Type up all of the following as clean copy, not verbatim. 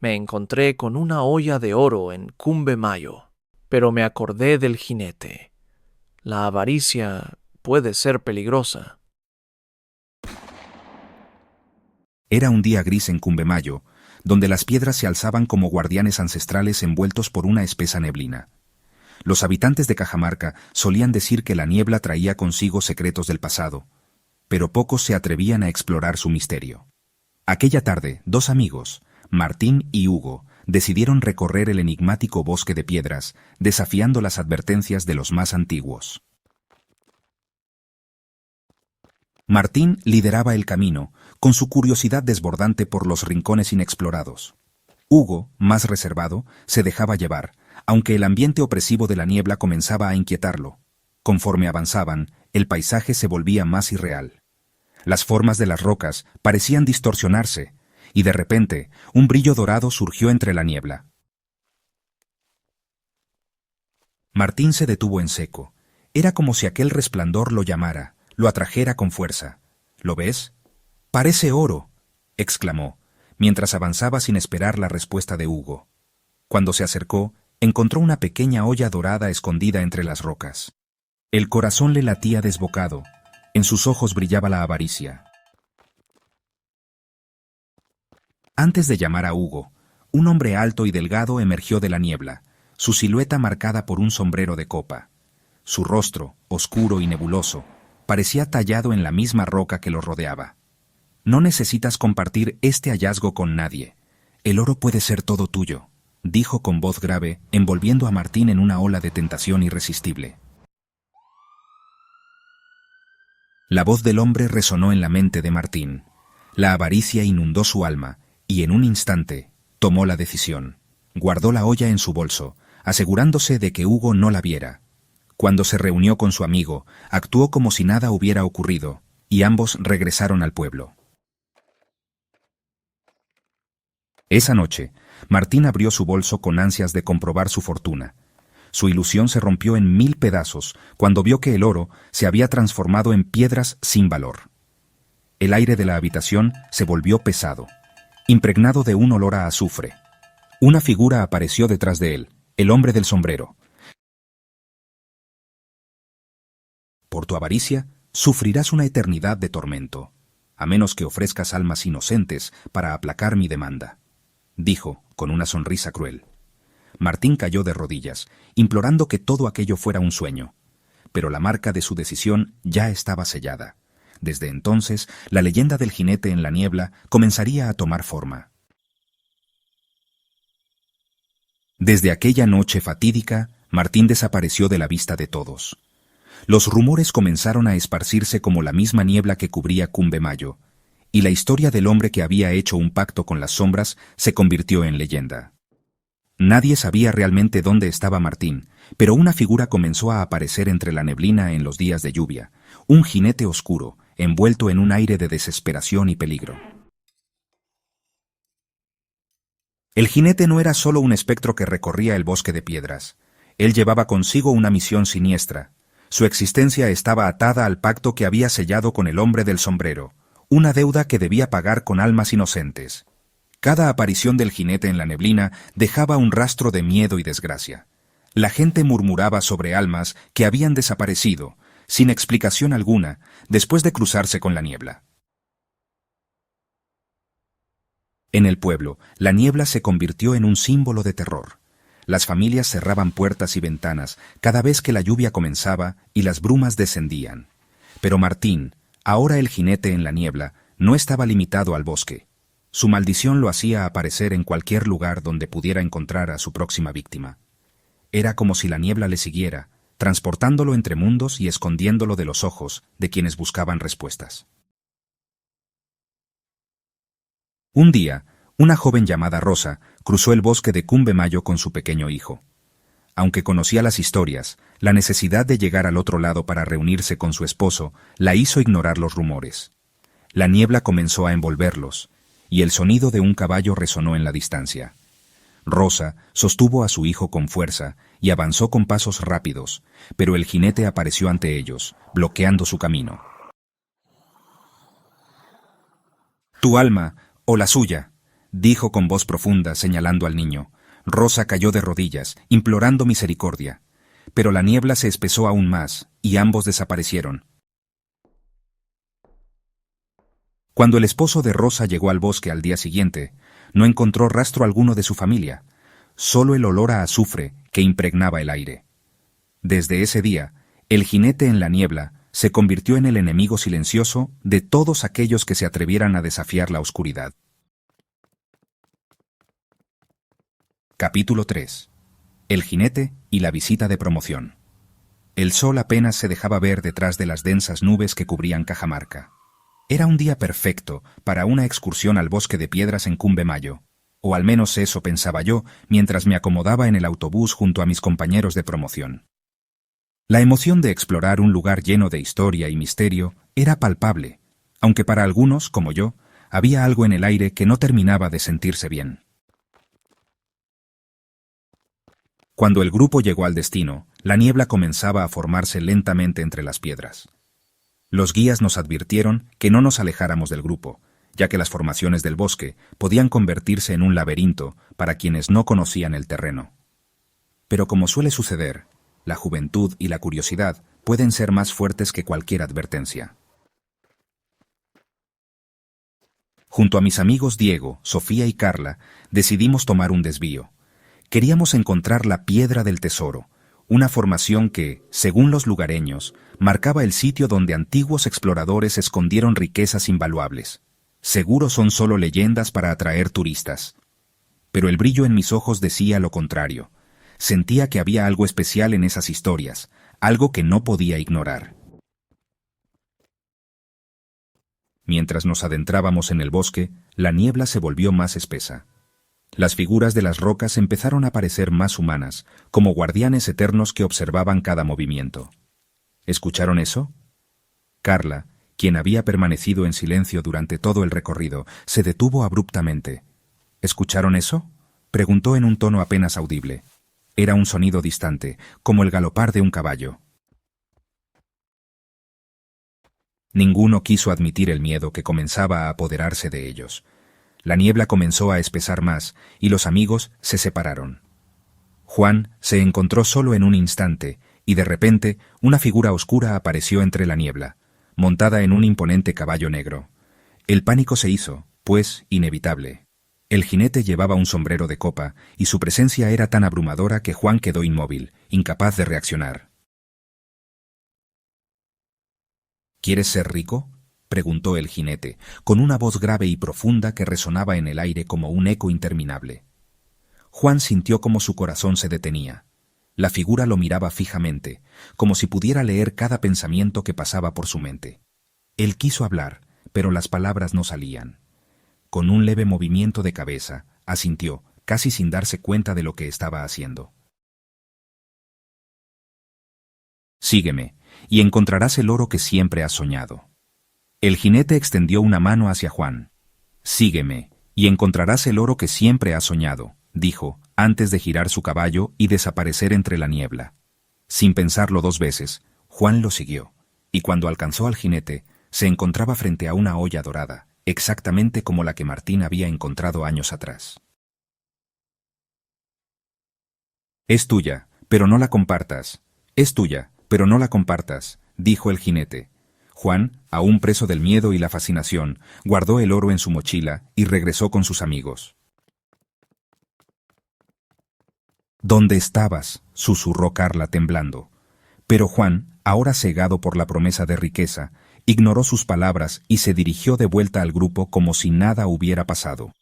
Me encontré con una olla de oro en Cumbemayo, pero me acordé del jinete. La avaricia puede ser peligrosa. Era un día gris en Cumbemayo, donde las piedras se alzaban como guardianes ancestrales envueltos por una espesa neblina. Los habitantes de Cajamarca solían decir que la niebla traía consigo secretos del pasado, pero pocos se atrevían a explorar su misterio. Aquella tarde, dos amigos, Martín y Hugo, decidieron recorrer el enigmático bosque de piedras, desafiando las advertencias de los más antiguos. Martín lideraba el camino, con su curiosidad desbordante por los rincones inexplorados. Hugo, más reservado, se dejaba llevar, aunque el ambiente opresivo de la niebla comenzaba a inquietarlo. Conforme avanzaban, el paisaje se volvía más irreal. Las formas de las rocas parecían distorsionarse, y de repente, un brillo dorado surgió entre la niebla. Martín se detuvo en seco. Era como si aquel resplandor lo llamara, lo atrajera con fuerza. ¿Lo ves? «Parece oro», exclamó, mientras avanzaba sin esperar la respuesta de Hugo. Cuando se acercó, encontró una pequeña olla dorada escondida entre las rocas. El corazón le latía desbocado. En sus ojos brillaba la avaricia. Antes de llamar a Hugo, un hombre alto y delgado emergió de la niebla, su silueta marcada por un sombrero de copa. Su rostro, oscuro y nebuloso, parecía tallado en la misma roca que lo rodeaba. «No necesitas compartir este hallazgo con nadie. El oro puede ser todo tuyo», dijo con voz grave, envolviendo a Martín en una ola de tentación irresistible. La voz del hombre resonó en la mente de Martín. La avaricia inundó su alma, y en un instante tomó la decisión. Guardó la olla en su bolso, asegurándose de que Hugo no la viera. Cuando se reunió con su amigo, actuó como si nada hubiera ocurrido, y ambos regresaron al pueblo. Esa noche, Martín abrió su bolso con ansias de comprobar su fortuna. Su ilusión se rompió en 1000 pedazos cuando vio que el oro se había transformado en piedras sin valor. El aire de la habitación se volvió pesado, impregnado de un olor a azufre. Una figura apareció detrás de él, el hombre del sombrero. «Por tu avaricia, sufrirás una eternidad de tormento, a menos que ofrezcas almas inocentes para aplacar mi demanda», dijo, con una sonrisa cruel. Martín cayó de rodillas, implorando que todo aquello fuera un sueño. Pero la marca de su decisión ya estaba sellada. Desde entonces, la leyenda del jinete en la niebla comenzaría a tomar forma. Desde aquella noche fatídica, Martín desapareció de la vista de todos. Los rumores comenzaron a esparcirse como la misma niebla que cubría Cumbemayo, y la historia del hombre que había hecho un pacto con las sombras se convirtió en leyenda. Nadie sabía realmente dónde estaba Martín, pero una figura comenzó a aparecer entre la neblina en los días de lluvia, un jinete oscuro, envuelto en un aire de desesperación y peligro. El jinete no era solo un espectro que recorría el bosque de piedras. Él llevaba consigo una misión siniestra. Su existencia estaba atada al pacto que había sellado con el hombre del sombrero, una deuda que debía pagar con almas inocentes. Cada aparición del jinete en la neblina dejaba un rastro de miedo y desgracia. La gente murmuraba sobre almas que habían desaparecido, sin explicación alguna, después de cruzarse con la niebla. En el pueblo, la niebla se convirtió en un símbolo de terror. Las familias cerraban puertas y ventanas cada vez que la lluvia comenzaba y las brumas descendían. Pero Martín, ahora el jinete en la niebla, no estaba limitado al bosque. Su maldición lo hacía aparecer en cualquier lugar donde pudiera encontrar a su próxima víctima. Era como si la niebla le siguiera, transportándolo entre mundos y escondiéndolo de los ojos de quienes buscaban respuestas. Un día, una joven llamada Rosa cruzó el bosque de Cumbemayo con su pequeño hijo. Aunque conocía las historias, la necesidad de llegar al otro lado para reunirse con su esposo la hizo ignorar los rumores. La niebla comenzó a envolverlos, y el sonido de un caballo resonó en la distancia. Rosa sostuvo a su hijo con fuerza y avanzó con pasos rápidos, pero el jinete apareció ante ellos, bloqueando su camino. «Tu alma, o la suya», dijo con voz profunda, señalando al niño. Rosa cayó de rodillas, implorando misericordia. Pero la niebla se espesó aún más, y ambos desaparecieron. Cuando el esposo de Rosa llegó al bosque al día siguiente, no encontró rastro alguno de su familia, solo el olor a azufre que impregnaba el aire. Desde ese día, el jinete en la niebla se convirtió en el enemigo silencioso de todos aquellos que se atrevieran a desafiar la oscuridad. Capítulo 3. El jinete y la visita de promoción. El sol apenas se dejaba ver detrás de las densas nubes que cubrían Cajamarca. Era un día perfecto para una excursión al bosque de piedras en Cumbemayo, o al menos eso pensaba yo mientras me acomodaba en el autobús junto a mis compañeros de promoción. La emoción de explorar un lugar lleno de historia y misterio era palpable, aunque para algunos, como yo, había algo en el aire que no terminaba de sentirse bien. Cuando el grupo llegó al destino, la niebla comenzaba a formarse lentamente entre las piedras. Los guías nos advirtieron que no nos alejáramos del grupo, ya que las formaciones del bosque podían convertirse en un laberinto para quienes no conocían el terreno. Pero como suele suceder, la juventud y la curiosidad pueden ser más fuertes que cualquier advertencia. Junto a mis amigos Diego, Sofía y Carla, decidimos tomar un desvío. Queríamos encontrar la Piedra del Tesoro, una formación que, según los lugareños, marcaba el sitio donde antiguos exploradores escondieron riquezas invaluables. Seguro son solo leyendas para atraer turistas. Pero el brillo en mis ojos decía lo contrario. Sentía que había algo especial en esas historias, algo que no podía ignorar. Mientras nos adentrábamos en el bosque, la niebla se volvió más espesa. Las figuras de las rocas empezaron a parecer más humanas, como guardianes eternos que observaban cada movimiento. ¿Escucharon eso? Carla, quien había permanecido en silencio durante todo el recorrido, se detuvo abruptamente. ¿Escucharon eso?, preguntó en un tono apenas audible. Era un sonido distante, como el galopar de un caballo. Ninguno quiso admitir el miedo que comenzaba a apoderarse de ellos. La niebla comenzó a espesar más, y los amigos se separaron. Juan se encontró solo en un instante, y de repente una figura oscura apareció entre la niebla, montada en un imponente caballo negro. El pánico se hizo, pues, inevitable. El jinete llevaba un sombrero de copa, y su presencia era tan abrumadora que Juan quedó inmóvil, incapaz de reaccionar. ¿Quieres ser rico?, preguntó el jinete, con una voz grave y profunda que resonaba en el aire como un eco interminable. Juan sintió como su corazón se detenía. La figura lo miraba fijamente, como si pudiera leer cada pensamiento que pasaba por su mente. Él quiso hablar, pero las palabras no salían. Con un leve movimiento de cabeza, asintió, casi sin darse cuenta de lo que estaba haciendo. Sígueme, y encontrarás el oro que siempre has soñado. El jinete extendió una mano hacia Juan. Sígueme, y encontrarás el oro que siempre has soñado, dijo, antes de girar su caballo y desaparecer entre la niebla. Sin pensarlo dos veces, Juan lo siguió, y cuando alcanzó al jinete, se encontraba frente a una olla dorada, exactamente como la que Martín había encontrado años atrás. «Es tuya, pero no la compartas. Es tuya, pero no la compartas», dijo el jinete. Juan, aún preso del miedo y la fascinación, guardó el oro en su mochila y regresó con sus amigos. «¿Dónde estabas?», susurró Carla temblando. Pero Juan, ahora cegado por la promesa de riqueza, ignoró sus palabras y se dirigió de vuelta al grupo como si nada hubiera pasado.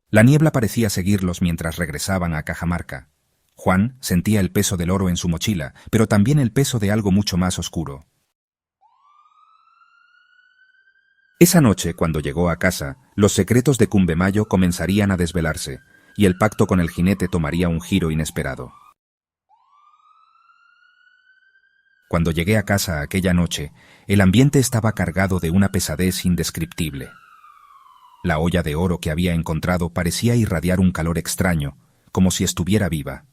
La niebla parecía seguirlos mientras regresaban a Cajamarca. Juan sentía el peso del oro en su mochila, pero también el peso de algo mucho más oscuro. Esa noche, cuando llegó a casa, los secretos de Cumbemayo comenzarían a desvelarse, y el pacto con el jinete tomaría un giro inesperado. Cuando llegué a casa aquella noche, el ambiente estaba cargado de una pesadez indescriptible. La olla de oro que había encontrado parecía irradiar un calor extraño, como si estuviera viva.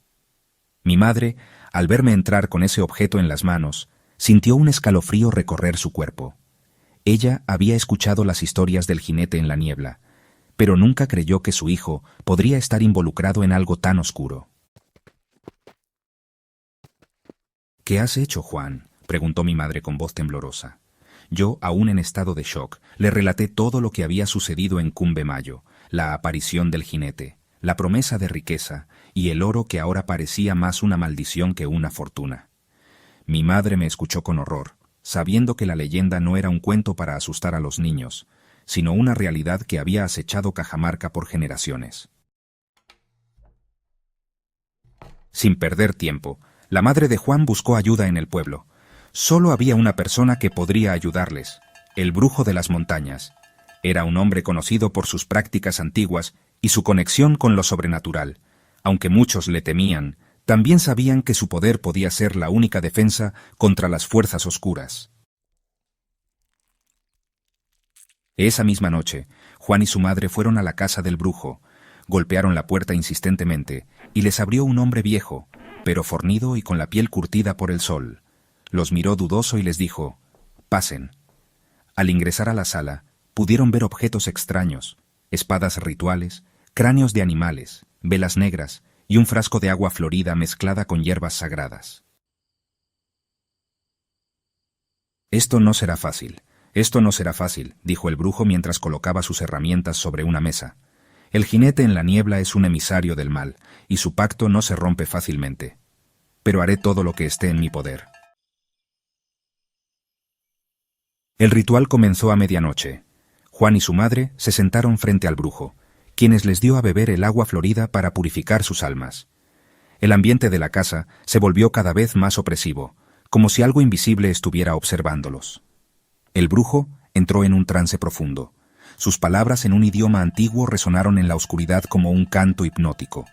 Mi madre, al verme entrar con ese objeto en las manos, sintió un escalofrío recorrer su cuerpo. Ella había escuchado las historias del jinete en la niebla, pero nunca creyó que su hijo podría estar involucrado en algo tan oscuro. «¿Qué has hecho, Juan?», preguntó mi madre con voz temblorosa. Yo, aún en estado de shock, le relaté todo lo que había sucedido en Cumbe Mayo, la aparición del jinete, la promesa de riqueza y el oro que ahora parecía más una maldición que una fortuna. Mi madre me escuchó con horror, sabiendo que la leyenda no era un cuento para asustar a los niños, sino una realidad que había acechado Cajamarca por generaciones. Sin perder tiempo, la madre de Juan buscó ayuda en el pueblo. Solo había una persona que podría ayudarles, el brujo de las montañas. Era un hombre conocido por sus prácticas antiguas y su conexión con lo sobrenatural. Aunque muchos le temían, también sabían que su poder podía ser la única defensa contra las fuerzas oscuras. Esa misma noche, Juan y su madre fueron a la casa del brujo, golpearon la puerta insistentemente y les abrió un hombre viejo, pero fornido y con la piel curtida por el sol. Los miró dudoso y les dijo: «Pasen». Al ingresar a la sala, pudieron ver objetos extraños, espadas rituales, cráneos de animales, velas negras y un frasco de agua florida mezclada con hierbas sagradas. «Esto no será fácil, dijo el brujo mientras colocaba sus herramientas sobre una mesa. El jinete en la niebla es un emisario del mal, y su pacto no se rompe fácilmente. Pero haré todo lo que esté en mi poder». El ritual comenzó a medianoche. Juan y su madre se sentaron frente al brujo, quienes les dio a beber el agua florida para purificar sus almas. El ambiente de la casa se volvió cada vez más opresivo, como si algo invisible estuviera observándolos. El brujo entró en un trance profundo. Sus palabras en un idioma antiguo resonaron en la oscuridad como un canto hipnótico.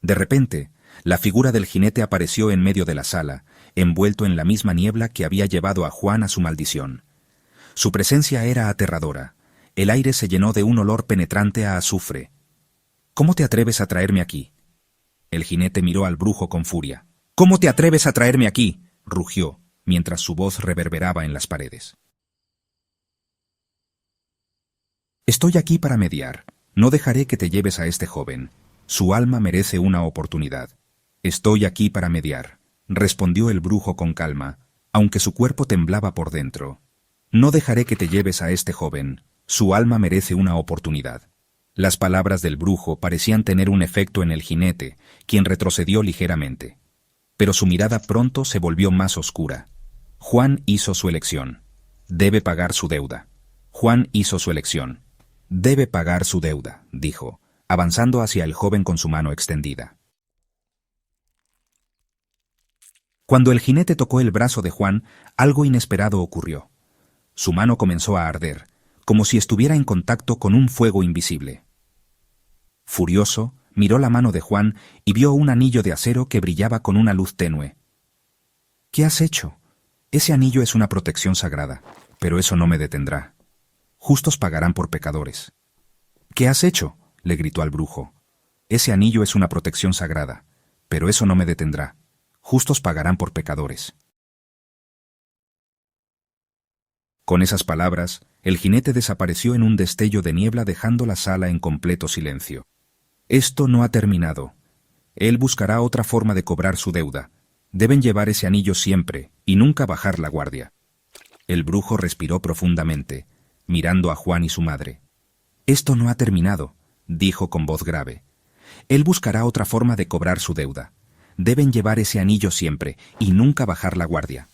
De repente, la figura del jinete apareció en medio de la sala, envuelto en la misma niebla que había llevado a Juan a su maldición. Su presencia era aterradora. El aire se llenó de un olor penetrante a azufre. «¿Cómo te atreves a traerme aquí?». El jinete miró al brujo con furia. «¿Cómo te atreves a traerme aquí?», rugió, mientras su voz reverberaba en las paredes. «Estoy aquí para mediar. No dejaré que te lleves a este joven. Su alma merece una oportunidad». «Estoy aquí para mediar», respondió el brujo con calma, aunque su cuerpo temblaba por dentro. «No dejaré que te lleves a este joven. Su alma merece una oportunidad». Las palabras del brujo parecían tener un efecto en el jinete, quien retrocedió ligeramente. Pero su mirada pronto se volvió más oscura. Juan hizo su elección. Debe pagar su deuda. Juan hizo su elección. Debe pagar su deuda, dijo, avanzando hacia el joven con su mano extendida. Cuando el jinete tocó el brazo de Juan, algo inesperado ocurrió. Su mano comenzó a arder, como si estuviera en contacto con un fuego invisible. Furioso, miró la mano de Juan y vio un anillo de acero que brillaba con una luz tenue. «¿Qué has hecho? Ese anillo es una protección sagrada, pero eso no me detendrá. Justos pagarán por pecadores». «¿Qué has hecho?», le gritó al brujo. «Ese anillo es una protección sagrada, pero eso no me detendrá. Justos pagarán por pecadores». Con esas palabras, el jinete desapareció en un destello de niebla dejando la sala en completo silencio. «Esto no ha terminado. Él buscará otra forma de cobrar su deuda. Deben llevar ese anillo siempre y nunca bajar la guardia». El brujo respiró profundamente, mirando a Juan y su madre. «Esto no ha terminado», dijo con voz grave. «Él buscará otra forma de cobrar su deuda. Deben llevar ese anillo siempre y nunca bajar la guardia».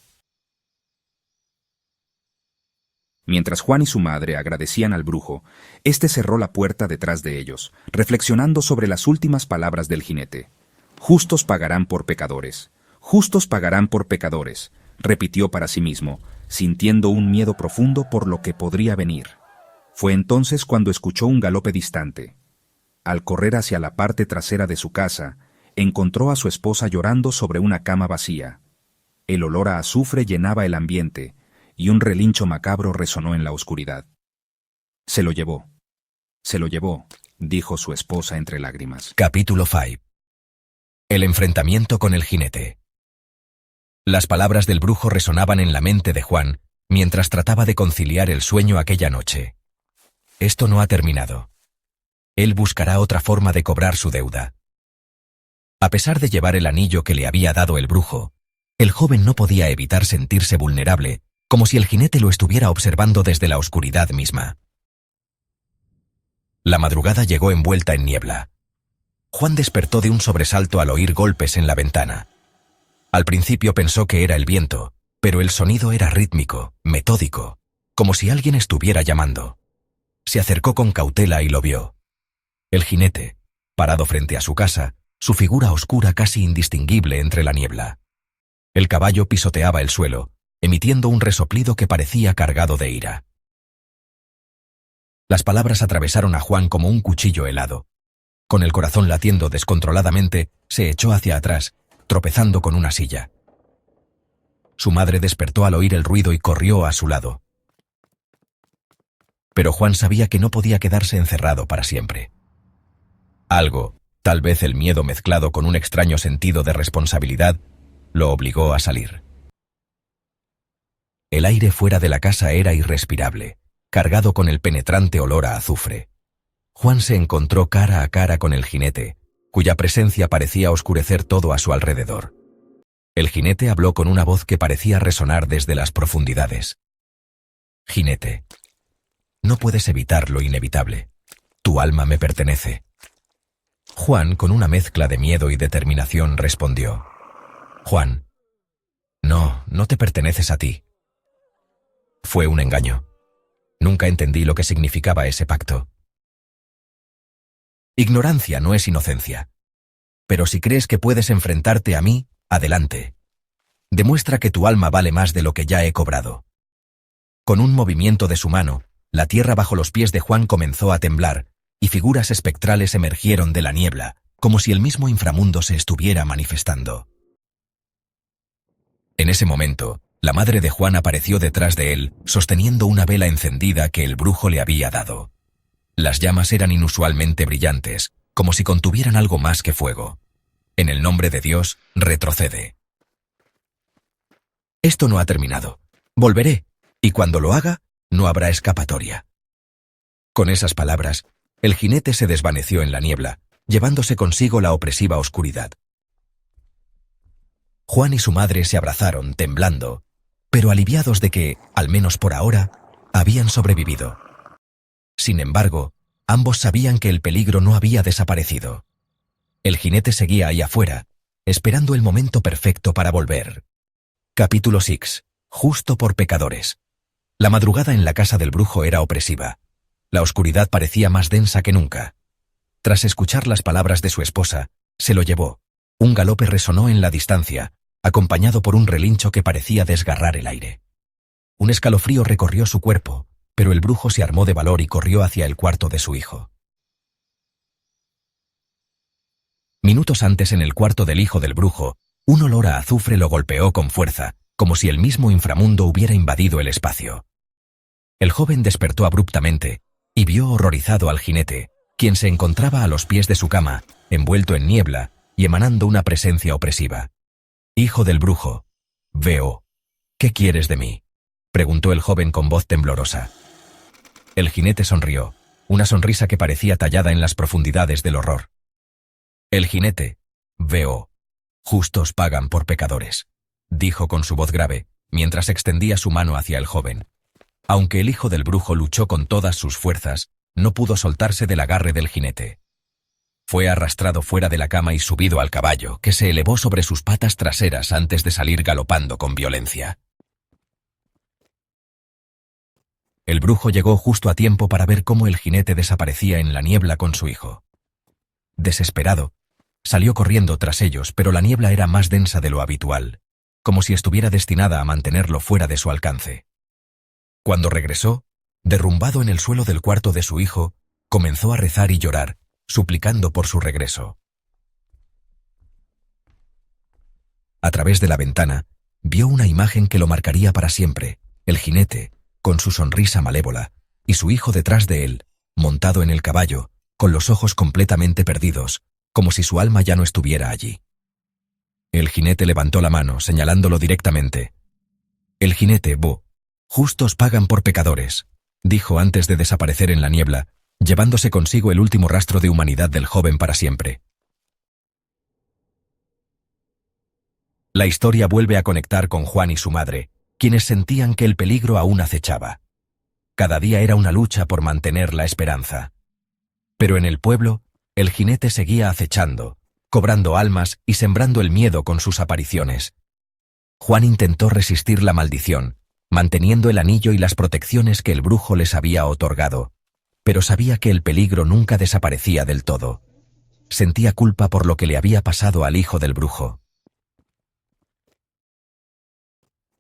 Mientras Juan y su madre agradecían al brujo, éste cerró la puerta detrás de ellos, reflexionando sobre las últimas palabras del jinete. «Justos pagarán por pecadores. Justos pagarán por pecadores», repitió para sí mismo, sintiendo un miedo profundo por lo que podría venir. Fue entonces cuando escuchó un galope distante. Al correr hacia la parte trasera de su casa, encontró a su esposa llorando sobre una cama vacía. El olor a azufre llenaba el ambiente, y un relincho macabro resonó en la oscuridad. «Se lo llevó. Se lo llevó», dijo su esposa entre lágrimas. Capítulo 5. El enfrentamiento con el jinete. Las palabras del brujo resonaban en la mente de Juan mientras trataba de conciliar el sueño aquella noche. Esto no ha terminado. Él buscará otra forma de cobrar su deuda. A pesar de llevar el anillo que le había dado el brujo, el joven no podía evitar sentirse vulnerable, como si el jinete lo estuviera observando desde la oscuridad misma. La madrugada llegó envuelta en niebla. Juan despertó de un sobresalto al oír golpes en la ventana. Al principio pensó que era el viento, pero el sonido era rítmico, metódico, como si alguien estuviera llamando. Se acercó con cautela y lo vio. El jinete, parado frente a su casa, su figura oscura casi indistinguible entre la niebla. El caballo pisoteaba el suelo, emitiendo un resoplido que parecía cargado de ira. Las palabras atravesaron a Juan como un cuchillo helado. Con el corazón latiendo descontroladamente, se echó hacia atrás, tropezando con una silla. Su madre despertó al oír el ruido y corrió a su lado. Pero Juan sabía que no podía quedarse encerrado para siempre. Algo, tal vez el miedo mezclado con un extraño sentido de responsabilidad, lo obligó a salir. El aire fuera de la casa era irrespirable, cargado con el penetrante olor a azufre. Juan se encontró cara a cara con el jinete, cuya presencia parecía oscurecer todo a su alrededor. El jinete habló con una voz que parecía resonar desde las profundidades. Jinete, no puedes evitar lo inevitable. Tu alma me pertenece. Juan, con una mezcla de miedo y determinación, respondió: Juan, no te perteneces a ti. Fue un engaño. Nunca entendí lo que significaba ese pacto. Ignorancia no es inocencia. Pero si crees que puedes enfrentarte a mí, adelante. Demuestra que tu alma vale más de lo que ya he cobrado. Con un movimiento de su mano, la tierra bajo los pies de Juan comenzó a temblar, y figuras espectrales emergieron de la niebla, como si el mismo inframundo se estuviera manifestando. En ese momento, la madre de Juan apareció detrás de él, sosteniendo una vela encendida que el brujo le había dado. Las llamas eran inusualmente brillantes, como si contuvieran algo más que fuego. En el nombre de Dios, retrocede. Esto no ha terminado. Volveré, y cuando lo haga, no habrá escapatoria. Con esas palabras, el jinete se desvaneció en la niebla, llevándose consigo la opresiva oscuridad. Juan y su madre se abrazaron, temblando, pero aliviados de que, al menos por ahora, habían sobrevivido. Sin embargo, ambos sabían que el peligro no había desaparecido. El jinete seguía ahí afuera, esperando el momento perfecto para volver. Capítulo 6. Justo por pecadores. La madrugada en la casa del brujo era opresiva. La oscuridad parecía más densa que nunca. Tras escuchar las palabras de su esposa, se lo llevó. Un galope resonó en la distancia, acompañado por un relincho que parecía desgarrar el aire. Un escalofrío recorrió su cuerpo, pero el brujo se armó de valor y corrió hacia el cuarto de su hijo. Minutos antes, en el cuarto del hijo del brujo, un olor a azufre lo golpeó con fuerza, como si el mismo inframundo hubiera invadido el espacio. El joven despertó abruptamente y vio horrorizado al jinete, quien se encontraba a los pies de su cama, envuelto en niebla y emanando una presencia opresiva. «Hijo del brujo, veo. ¿Qué quieres de mí?», preguntó el joven con voz temblorosa. El jinete sonrió, una sonrisa que parecía tallada en las profundidades del horror. El jinete, veo. Justos pagan por pecadores, dijo con su voz grave, mientras extendía su mano hacia el joven. Aunque el hijo del brujo luchó con todas sus fuerzas, no pudo soltarse del agarre del jinete. Fue arrastrado fuera de la cama y subido al caballo, que se elevó sobre sus patas traseras antes de salir galopando con violencia. El brujo llegó justo a tiempo para ver cómo el jinete desaparecía en la niebla con su hijo. Desesperado, salió corriendo tras ellos, pero la niebla era más densa de lo habitual, como si estuviera destinada a mantenerlo fuera de su alcance. Cuando regresó, derrumbado en el suelo del cuarto de su hijo, comenzó a rezar y llorar, suplicando por su regreso. A través de la ventana, vio una imagen que lo marcaría para siempre: el jinete, con su sonrisa malévola, y su hijo detrás de él, montado en el caballo, con los ojos completamente perdidos, como si su alma ya no estuviera allí. El jinete levantó la mano, señalándolo directamente. El jinete, Bo. Justos pagan por pecadores, dijo antes de desaparecer en la niebla, llevándose consigo el último rastro de humanidad del joven para siempre. La historia vuelve a conectar con Juan y su madre, quienes sentían que el peligro aún acechaba. Cada día era una lucha por mantener la esperanza. Pero en el pueblo, el jinete seguía acechando, cobrando almas y sembrando el miedo con sus apariciones. Juan intentó resistir la maldición, manteniendo el anillo y las protecciones que el brujo les había otorgado, pero sabía que el peligro nunca desaparecía del todo. Sentía culpa por lo que le había pasado al hijo del brujo.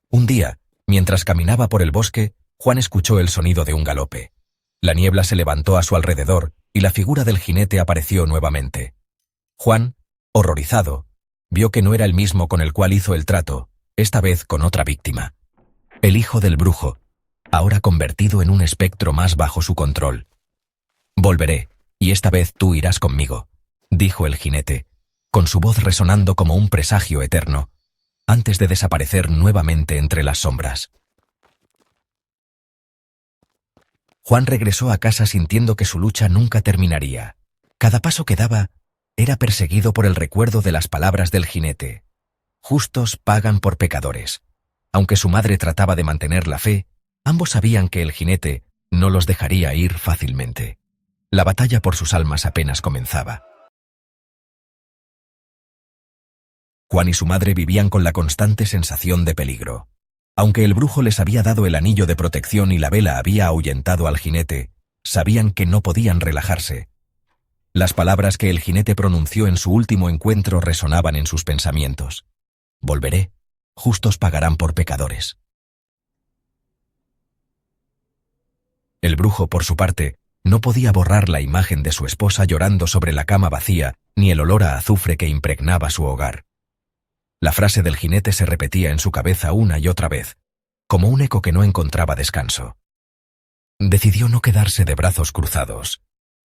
Un día, mientras caminaba por el bosque, Juan escuchó el sonido de un galope. La niebla se levantó a su alrededor y la figura del jinete apareció nuevamente. Juan, horrorizado, vio que no era el mismo con el cual hizo el trato, esta vez con otra víctima. El hijo del brujo, ahora convertido en un espectro más bajo su control. «Volveré, y esta vez tú irás conmigo», dijo el jinete, con su voz resonando como un presagio eterno, antes de desaparecer nuevamente entre las sombras. Juan regresó a casa sintiendo que su lucha nunca terminaría. Cada paso que daba era perseguido por el recuerdo de las palabras del jinete. Justos pagan por pecadores. Aunque su madre trataba de mantener la fe, ambos sabían que el jinete no los dejaría ir fácilmente. La batalla por sus almas apenas comenzaba. Juan y su madre vivían con la constante sensación de peligro. Aunque el brujo les había dado el anillo de protección y la vela había ahuyentado al jinete, sabían que no podían relajarse. Las palabras que el jinete pronunció en su último encuentro resonaban en sus pensamientos. «Volveré, justos pagarán por pecadores». El brujo, por su parte, no podía borrar la imagen de su esposa llorando sobre la cama vacía, ni el olor a azufre que impregnaba su hogar. La frase del jinete se repetía en su cabeza una y otra vez, como un eco que no encontraba descanso. Decidió no quedarse de brazos cruzados.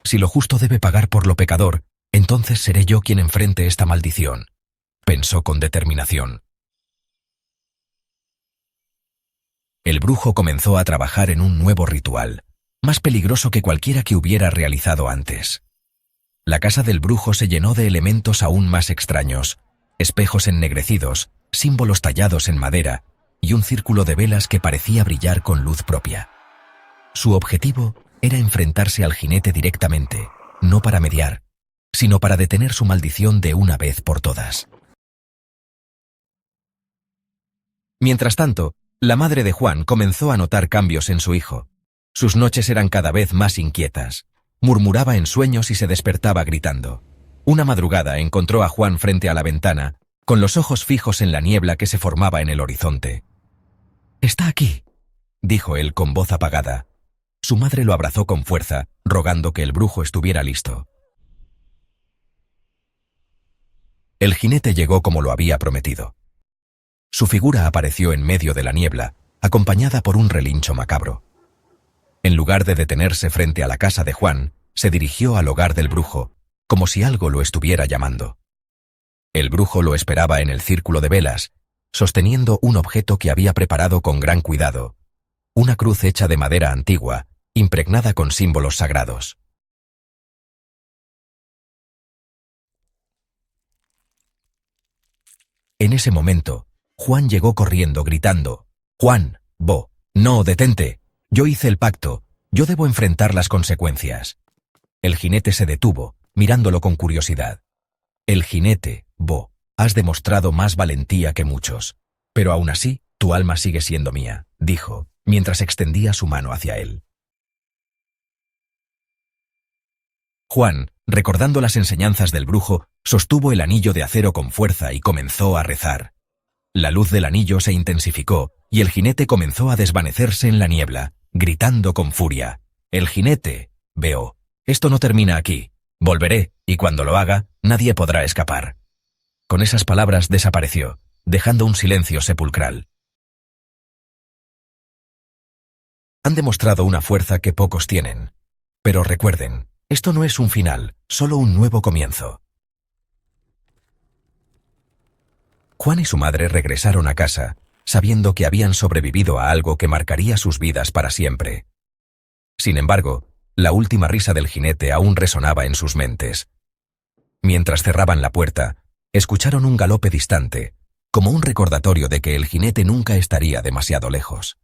Si lo justo debe pagar por lo pecador, entonces seré yo quien enfrente esta maldición, pensó con determinación. El brujo comenzó a trabajar en un nuevo ritual, más peligroso que cualquiera que hubiera realizado antes. La casa del brujo se llenó de elementos aún más extraños, espejos ennegrecidos, símbolos tallados en madera y un círculo de velas que parecía brillar con luz propia. Su objetivo era enfrentarse al jinete directamente, no para mediar, sino para detener su maldición de una vez por todas. Mientras tanto, la madre de Juan comenzó a notar cambios en su hijo. Sus noches eran cada vez más inquietas. Murmuraba en sueños y se despertaba gritando. Una madrugada encontró a Juan frente a la ventana, con los ojos fijos en la niebla que se formaba en el horizonte. «Está aquí», dijo él con voz apagada. Su madre lo abrazó con fuerza, rogando que el brujo estuviera listo. El jinete llegó como lo había prometido. Su figura apareció en medio de la niebla, acompañada por un relincho macabro. En lugar de detenerse frente a la casa de Juan, se dirigió al hogar del brujo, como si algo lo estuviera llamando. El brujo lo esperaba en el círculo de velas, sosteniendo un objeto que había preparado con gran cuidado, una cruz hecha de madera antigua, impregnada con símbolos sagrados. En ese momento, Juan llegó corriendo gritando: «Juan, Bo, no, detente. Yo hice el pacto. Yo debo enfrentar las consecuencias». El jinete se detuvo, mirándolo con curiosidad. «El jinete, Bo, has demostrado más valentía que muchos. Pero aún así, tu alma sigue siendo mía», dijo, mientras extendía su mano hacia él. Juan, recordando las enseñanzas del brujo, sostuvo el anillo de acero con fuerza y comenzó a rezar. La luz del anillo se intensificó y el jinete comenzó a desvanecerse en la niebla, gritando con furia: «El jinete, veo, esto no termina aquí. Volveré, y cuando lo haga, nadie podrá escapar». Con esas palabras desapareció, dejando un silencio sepulcral. Han demostrado una fuerza que pocos tienen. Pero recuerden, esto no es un final, solo un nuevo comienzo. Juan y su madre regresaron a casa, sabiendo que habían sobrevivido a algo que marcaría sus vidas para siempre. Sin embargo, la última risa del jinete aún resonaba en sus mentes. Mientras cerraban la puerta, escucharon un galope distante, como un recordatorio de que el jinete nunca estaría demasiado lejos.